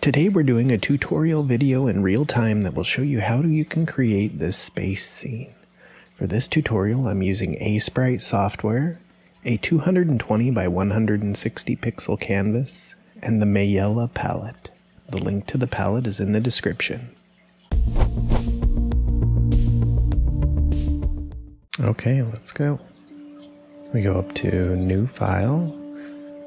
Today we're doing a tutorial video in real time that will show you how you can create this space scene. For this tutorial I'm using Aesprite software, a 220 by 160 pixel canvas, and the Nebula palette. The link to the palette is in the description. Okay, let's go. We go up to New File.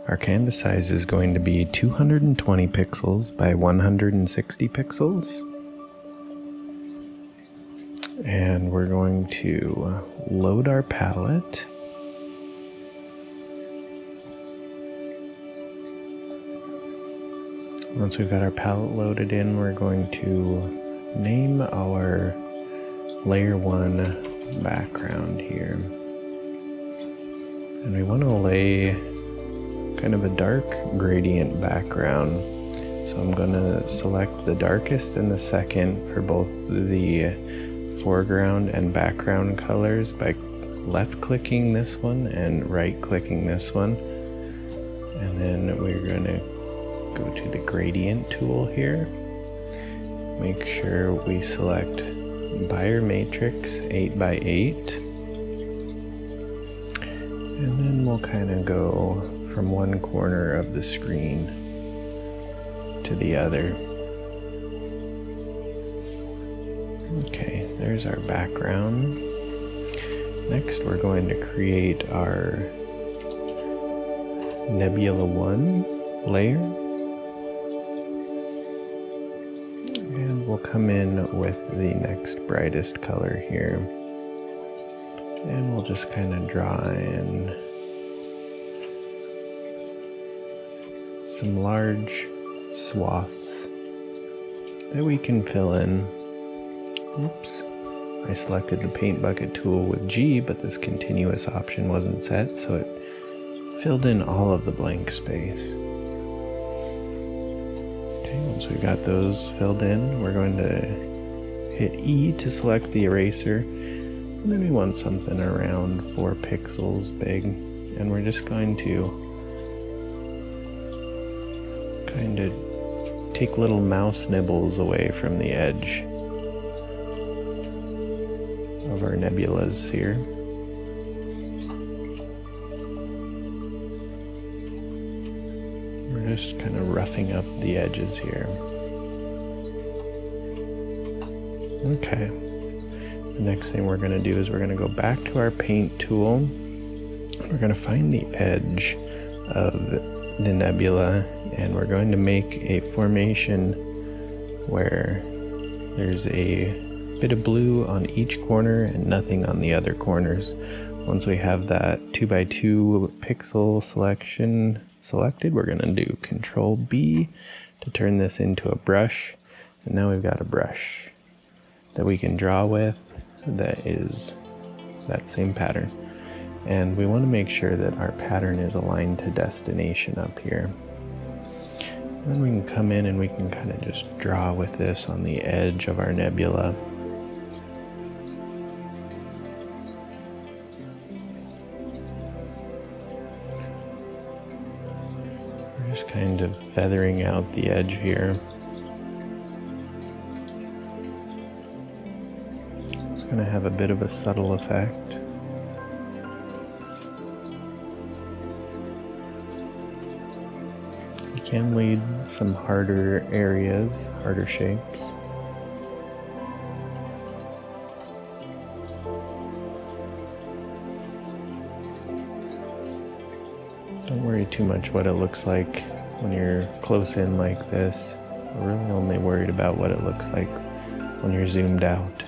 Our canvas size is going to be 220 pixels by 160 pixels. And we're going to load our palette. Once we've got our palette loaded in, we're going to name our layer 1 background here. And we want to lay kind of a dark gradient background. So I'm going to select the darkest and the second for both the foreground and background colors by left clicking this one and right clicking this one. And then we're going to go to the gradient tool here. Make sure we select Bayer Matrix 8x8. And then we'll kind of go from one corner of the screen to the other. Okay, there's our background. Next we're going to create our Nebula 1 layer. And we'll come in with the next brightest color here. And we'll just kind of draw in some large swaths that we can fill in. Oops, I selected the paint bucket tool with G, but this continuous option wasn't set, so it filled in all of the blank space. Okay, once we got those filled in, we're going to hit E to select the eraser, and then we want something around 4 pixels big, and we're just going to kind of take little mouse nibbles away from the edge of our nebulas here. We're just kind of roughing up the edges here. Okay. The next thing we're going to do is we're going to go back to our paint tool. We're going to find the edge of the nebula, and we're going to make a formation where there's a bit of blue on each corner and nothing on the other corners. Once we have that 2x2 pixel selection selected, we're going to do Control B to turn this into a brush. And now we've got a brush that we can draw with that is that same pattern. And we want to make sure that our pattern is aligned to destination up here. Then we can come in and we can kind of just draw with this on the edge of our nebula. We're just kind of feathering out the edge here. It's going to have a bit of a subtle effect. Can lead some harder areas, harder shapes. Don't worry too much what it looks like when you're close in like this. We're really only worried about what it looks like when you're zoomed out.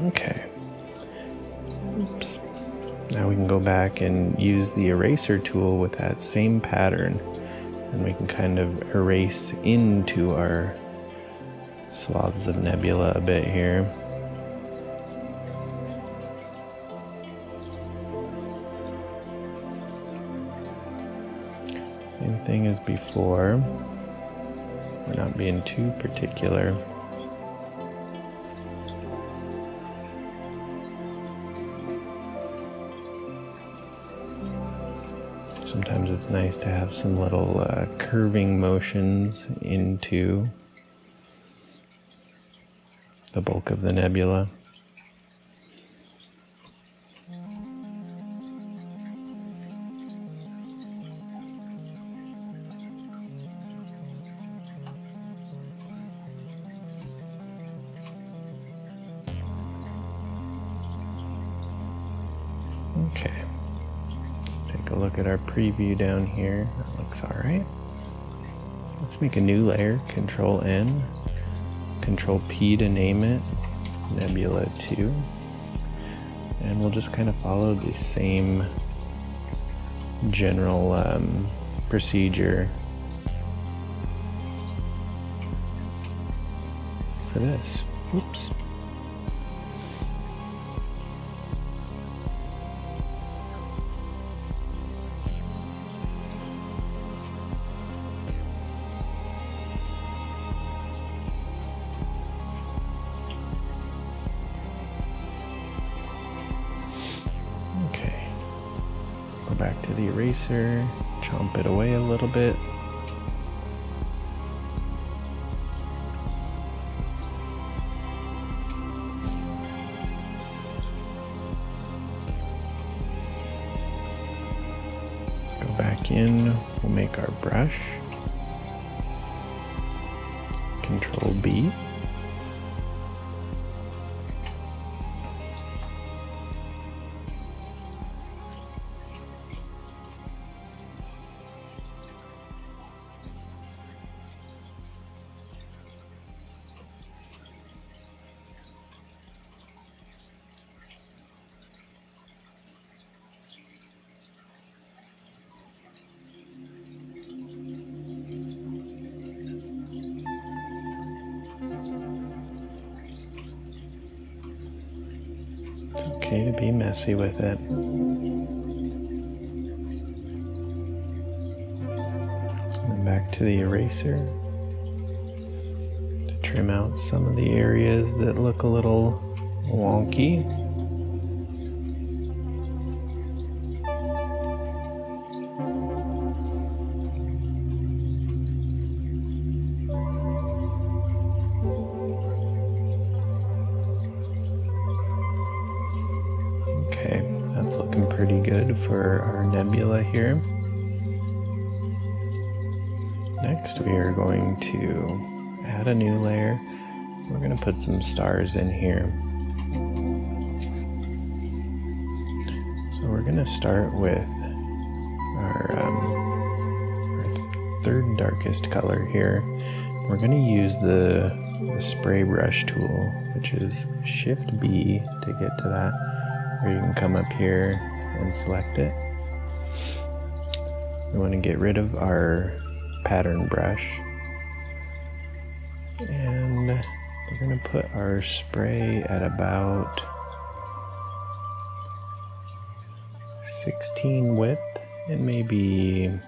Okay. Oops. Now we can go back and use the eraser tool with that same pattern, and we can kind of erase into our swaths of nebula a bit here. Same thing as before. We're not being too particular. Sometimes it's nice to have some little curving motions into the bulk of the nebula. Okay, let's take a look at our preview down here. That looks all right. Let's make a new layer, Control N, Control P to name it, Nebula 2. And we'll just kind of follow the same general procedure for this. Oops. Back to the eraser, chomp it away a little bit. Go back in, we'll make our brush. Control B. Okay to be messy with it. And then back to the eraser to trim out some of the areas that look a little wonky. That's looking pretty good for our nebula here. Next we are going to add a new layer. We're going to put some stars in here. So we're going to start with our third darkest color here. We're going to use the spray brush tool, which is Shift B to get to that. Or you can come up here and select it. We want to get rid of our pattern brush. And we're going to put our spray at about 16 width and maybe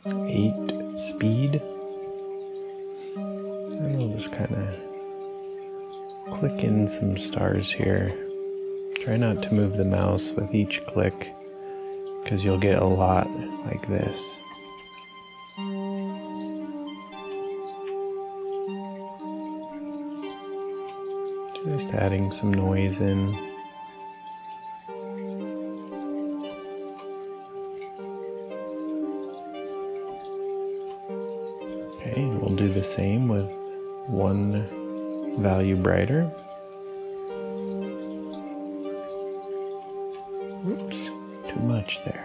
8 speed. And we'll just kind of click in some stars here. Try not to move the mouse with each click because you'll get a lot like this. Just adding some noise in. Okay, we'll do the same with one value brighter. Oops, too much there.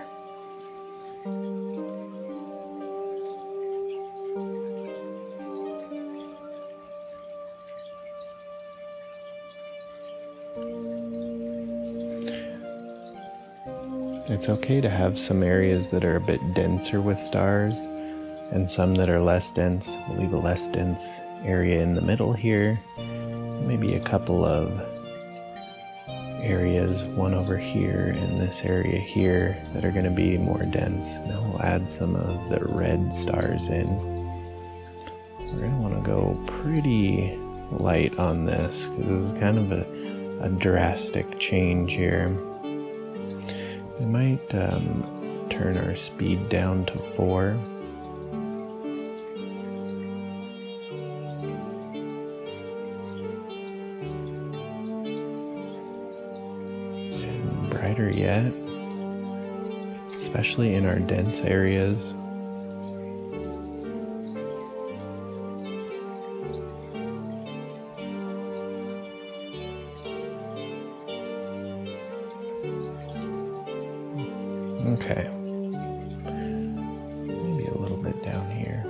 It's okay to have some areas that are a bit denser with stars and some that are less dense. We'll leave a less dense area in the middle here. Maybe a couple of areas, one over here and this area here, that are going to be more dense. Now we'll add some of the red stars in. We're going to want to go pretty light on this because this is kind of a drastic change here. We might turn our speed down to 4. And brighter yet, especially in our dense areas. Okay, maybe a little bit down here.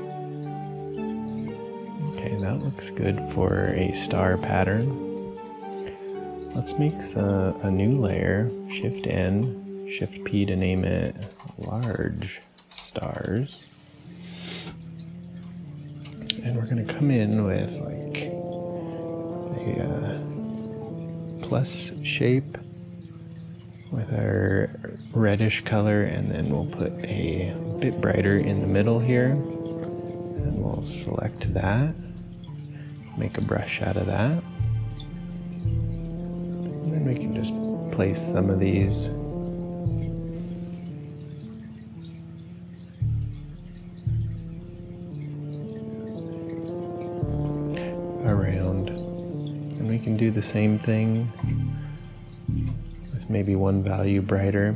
Okay, that looks good for a star pattern. Let's make a new layer, Shift N, Shift P to name it large stars. And we're gonna come in with like a plus shape with our reddish color, and then we'll put a bit brighter in the middle here, and we'll select that, make a brush out of that, and then we can just place some of these around, and we can do the same thing with maybe one value brighter.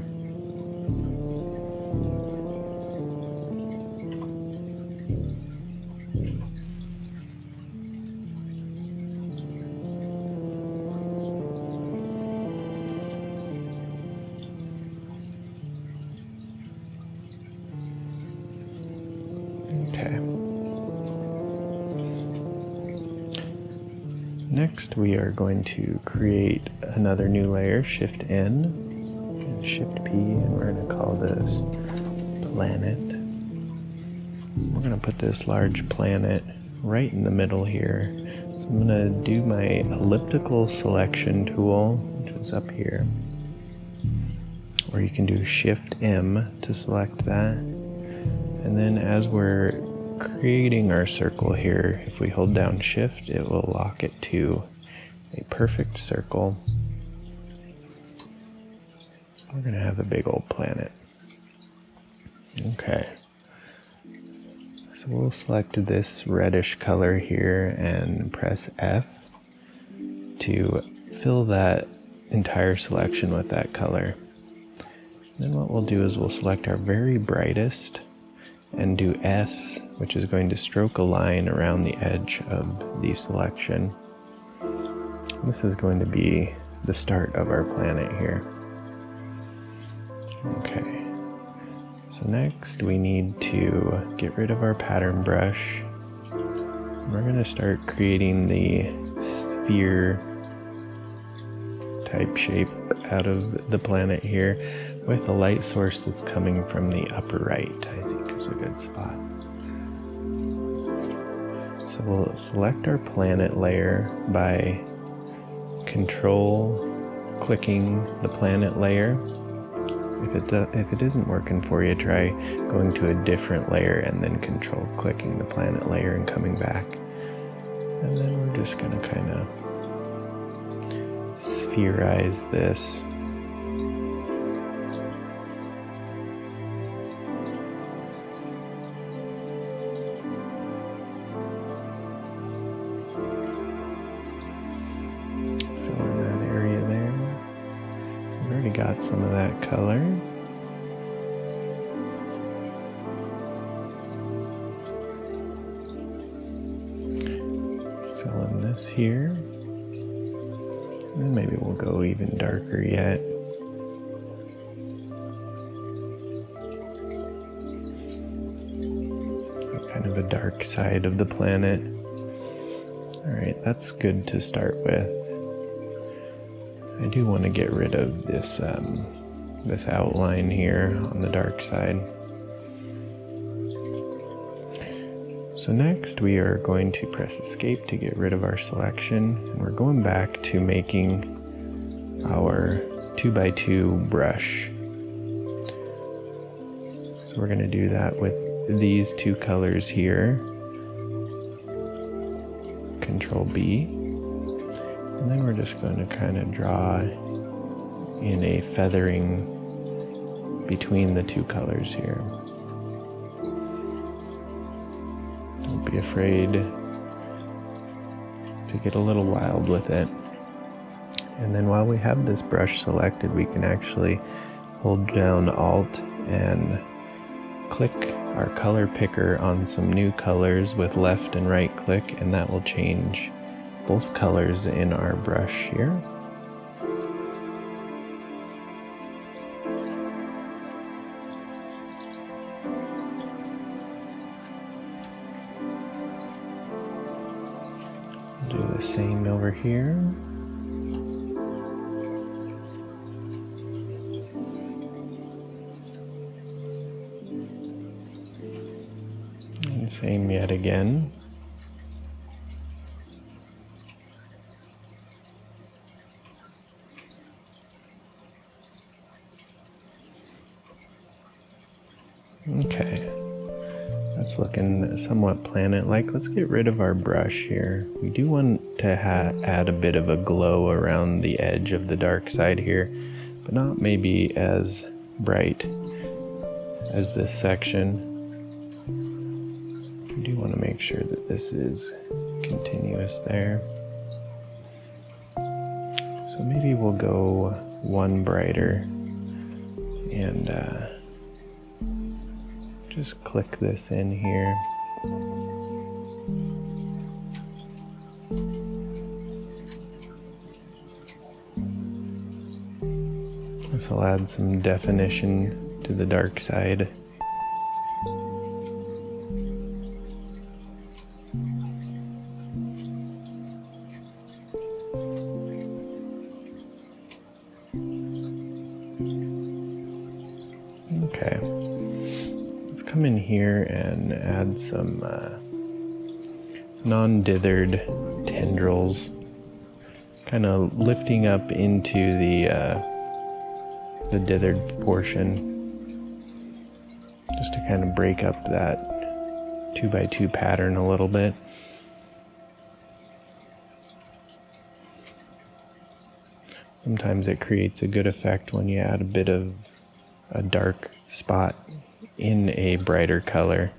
Okay. Next, we are going to create another new layer, Shift N and Shift P, and we're going to call this Planet. We're going to put this large planet right in the middle here. So I'm going to do my elliptical selection tool, which is up here, or you can do Shift M to select that. And then as we're creating our circle here, if we hold down Shift, it will lock it to a perfect circle. We're gonna have a big old planet. Okay, so we'll select this reddish color here and press F to fill that entire selection with that color. Then what we'll do is we'll select our very brightest and do S, which is going to stroke a line around the edge of the selection. This is going to be the start of our planet here. Okay, so next we need to get rid of our pattern brush. We're going to start creating the sphere type shape out of the planet here with a light source that's coming from the upper right, I think is a good spot. So we'll select our planet layer by clicking the planet layer. If it isn't working for you, try going to a different layer and then clicking the planet layer and coming back. And then we're just going to kind of spherize this. Fill in that area there. We've already got some of that color. Fill in this here. And maybe we'll go even darker yet. Kind of a dark side of the planet. Alright, that's good to start with. I do want to get rid of this this outline here on the dark side. So next we are going to press Escape to get rid of our selection, and we're going back to making our 2x2 brush. So we're going to do that with these two colors here. Control B. And then we're just going to kind of draw in a feathering between the two colors here. Don't be afraid to get a little wild with it. And then while we have this brush selected, we can actually hold down Alt and click our color picker on some new colors with left and right click, and that will change both colors in our brush here. Do the same over here. And same yet again. Okay, that's looking somewhat planet-like. Let's get rid of our brush here. We do want to add a bit of a glow around the edge of the dark side here, but not maybe as bright as this section. We do want to make sure that this is continuous there. So maybe we'll go one brighter and just click this in here. This will add some definition to the dark side. Okay. Come in here and add some non-dithered tendrils, kind of lifting up into the dithered portion, just to kind of break up that 2x2 pattern a little bit. Sometimes it creates a good effect when you add a bit of a dark spot in a brighter color,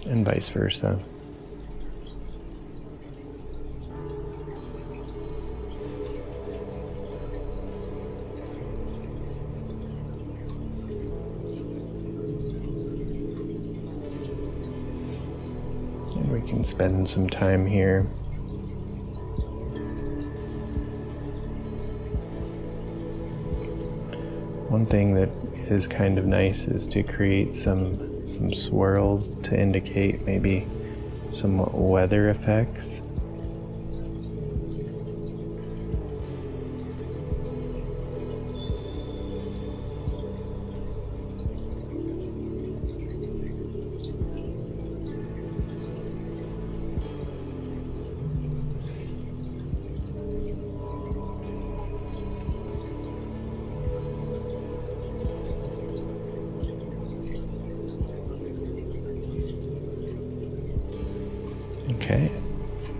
and vice versa. And we can spend some time here. One thing that is kind of nice is to create some swirls to indicate maybe some weather effects. Okay,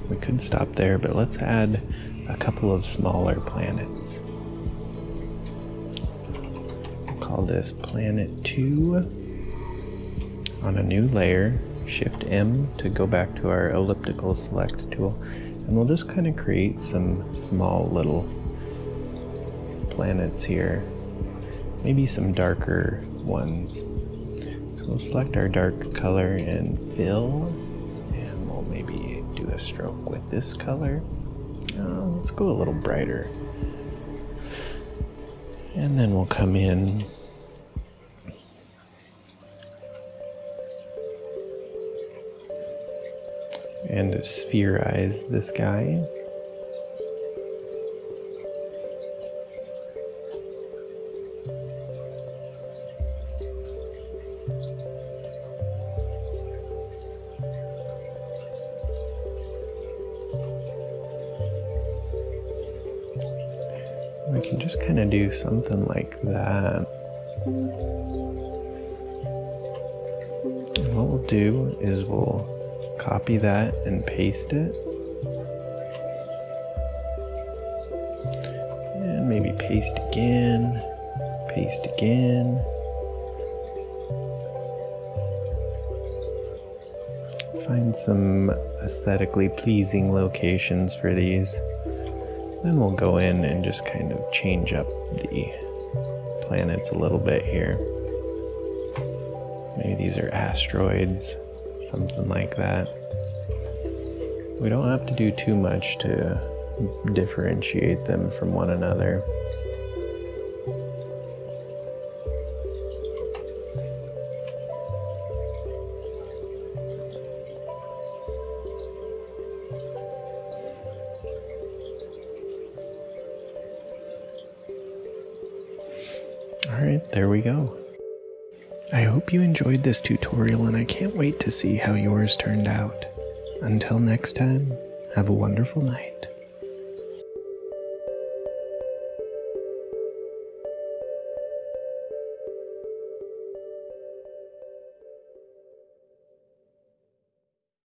we could stop there, but let's add a couple of smaller planets. We'll call this Planet 2 on a new layer. Shift M to go back to our elliptical select tool, and we'll just kind of create some small little planets here, maybe some darker ones. So we'll select our dark color and fill. Maybe do a stroke with this color. Let's go a little brighter. And then we'll come in and spherize this guy. We can just kind of do something like that. And what we'll do is we'll copy that and paste it. And Paste again. Paste again. Find some aesthetically pleasing locations for these. Then we'll go in and just kind of change up the planets a little bit here. Maybe these are asteroids, something like that. We don't have to do too much to differentiate them from one another. Alright, there we go. I hope you enjoyed this tutorial and I can't wait to see how yours turned out. Until next time, have a wonderful night.